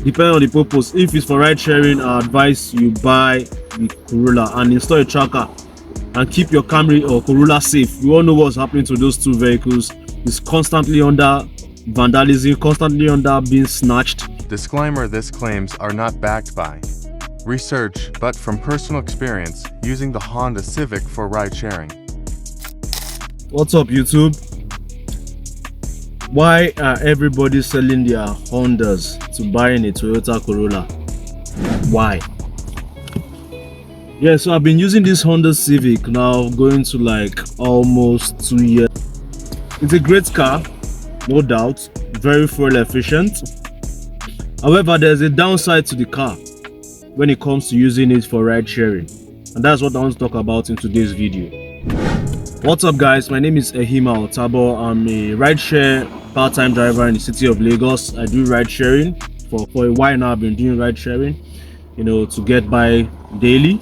depending on the purpose. If it's for ride sharing, I advise you buy the Corolla and install a tracker and keep your Camry or Corolla safe. We all know what's happening to those two vehicles. It's constantly under vandalism, constantly under being snatched. Disclaimer: these claims are not backed by research, but from personal experience using the Honda Civic for ride sharing. What's up, YouTube? Why are everybody selling their Hondas to buying a Toyota Corolla? Why? Yeah, so I've been using this Honda Civic now going to like almost 2 years. It's a great car, no doubt, very fuel efficient. However, there's a downside to the car when it comes to using it for ride sharing, and that's what I want to talk about in today's video. What's up, guys? My name is Ehima Otabo. I'm a rideshare part-time driver in the city of Lagos. I do ride sharing for a while now. I've been doing ride sharing, to get by daily.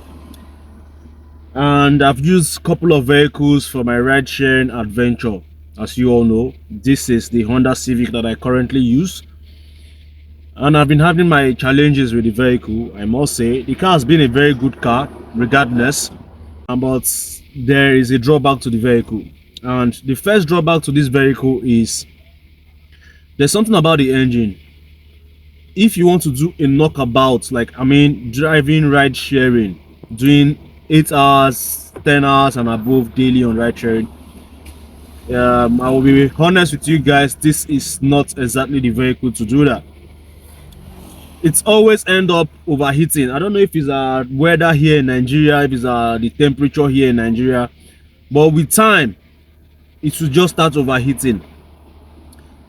And I've used a couple of vehicles for my ride sharing adventure. As you all know, this is the Honda Civic that I currently use. And I've been having my challenges with the vehicle, I must say. The car has been a very good car, regardless. But there is a drawback to the vehicle, and the first drawback to this vehicle is there's something about the engine. If you want to do a knockabout, driving ride sharing, doing 8 hours, 10 hours and above daily on ride sharing, I will be honest with you guys, this is not exactly the vehicle to do that. It's always end up overheating. I don't know if it's weather here in Nigeria, if it's the temperature here in Nigeria, but with time it will just start overheating.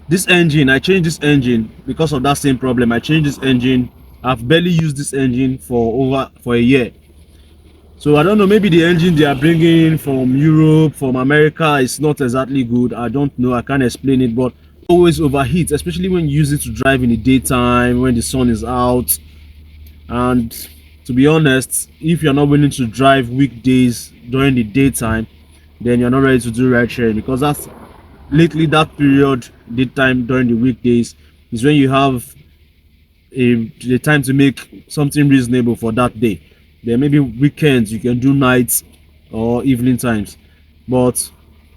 This engine, I changed this engine because of that same problem. I changed this engine. I've barely used this engine for a year. So I don't know, maybe the engine they are bringing in from Europe, from America, is not exactly good. I don't know, I can't explain it, but always overheats, especially when you use it to drive in the daytime when the sun is out. And to be honest, if you're not willing to drive weekdays during the daytime, then you're not ready to do ride sharing, because that's lately that period, daytime during the weekdays, is when you have the time to make something reasonable for that day. Then maybe weekends you can do nights or evening times, but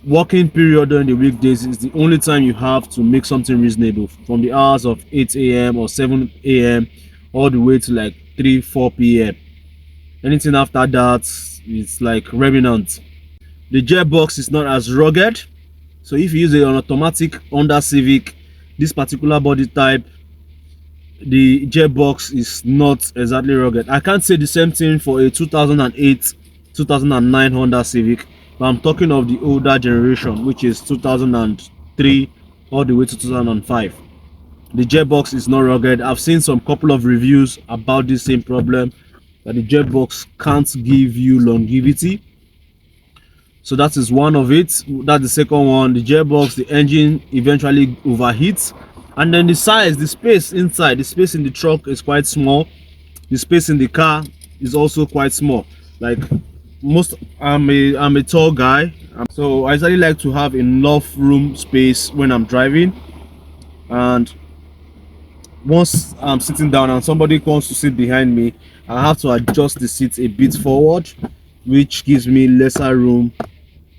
working period during the weekdays is the only time you have to make something reasonable, from the hours of 8 a.m. or 7 a.m. all the way to like 3-4 p.m. Anything after that, it's like remnant. The gearbox is not as rugged, so if you use an automatic Honda Civic, this particular body type, the gearbox is not exactly rugged. I can't say the same thing for a 2008 2009 Honda Civic, but I'm talking of the older generation, which is 2003 all the way to 2005. The gearbox is not rugged. I've seen some couple of reviews about this same problem, that the gearbox can't give you longevity. So that is one of it. That's the second one. The gearbox, the engine eventually overheats, and then the size, the space inside, the space in the truck is quite small. The space in the car is also quite small. Like I'm a tall guy, so I usually like to have enough room space when I'm driving. And once I'm sitting down and somebody wants to sit behind me, I have to adjust the seat a bit forward, which gives me lesser room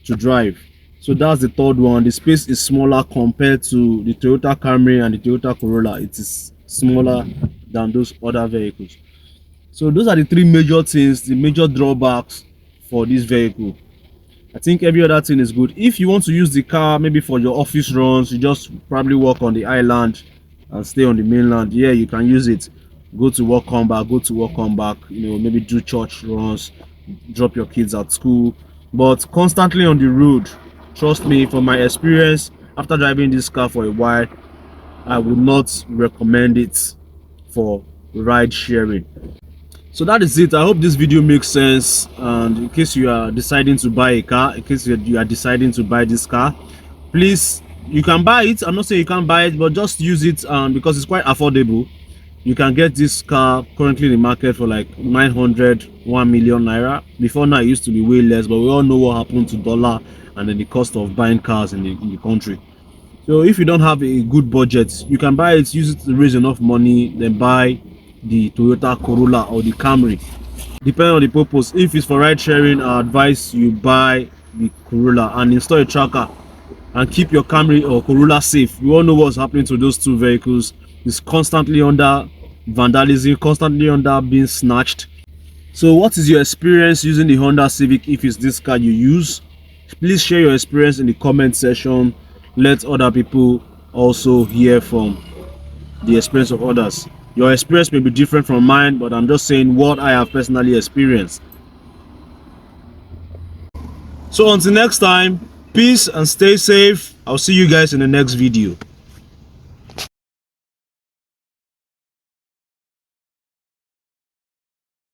to drive. So that's the third one. The space is smaller compared to the Toyota Camry and the Toyota Corolla. It is smaller than those other vehicles. So those are the three major things, the major drawbacks for this vehicle. I think every other thing is good. If you want to use the car maybe for your office runs, you just probably work on the island and stay on the mainland, yeah, you can use it. Go to work, come back, go to work, come back, maybe do church runs, drop your kids at school. But constantly on the road, trust me, from my experience after driving this car for a while, I would not recommend it for ride sharing. So that is it. I hope this video makes sense, and in case you are deciding to buy a car, in case you are deciding to buy this car, please, you can buy it. I'm not saying you can't buy it, but just use it, because it's quite affordable. You can get this car currently in the market for like 1 million naira. Before now it used to be way less, but we all know what happened to dollar and then the cost of buying cars in the country. So if you don't have a good budget, you can buy it, use it to raise enough money, then buy the Toyota Corolla or the Camry. Depending on the purpose, if it's for ride sharing, I advise you buy the Corolla and install a tracker and keep your Camry or Corolla safe. We all know what's happening to those two vehicles. It's constantly under vandalism, constantly under being snatched. So what is your experience using the Honda Civic? If it's this car you use, please share your experience in the comment section. Let other people also hear from the experience of others. Your experience may be different from mine, but I'm just saying what I have personally experienced. So until next time, peace and stay safe. I'll see you guys in the next video.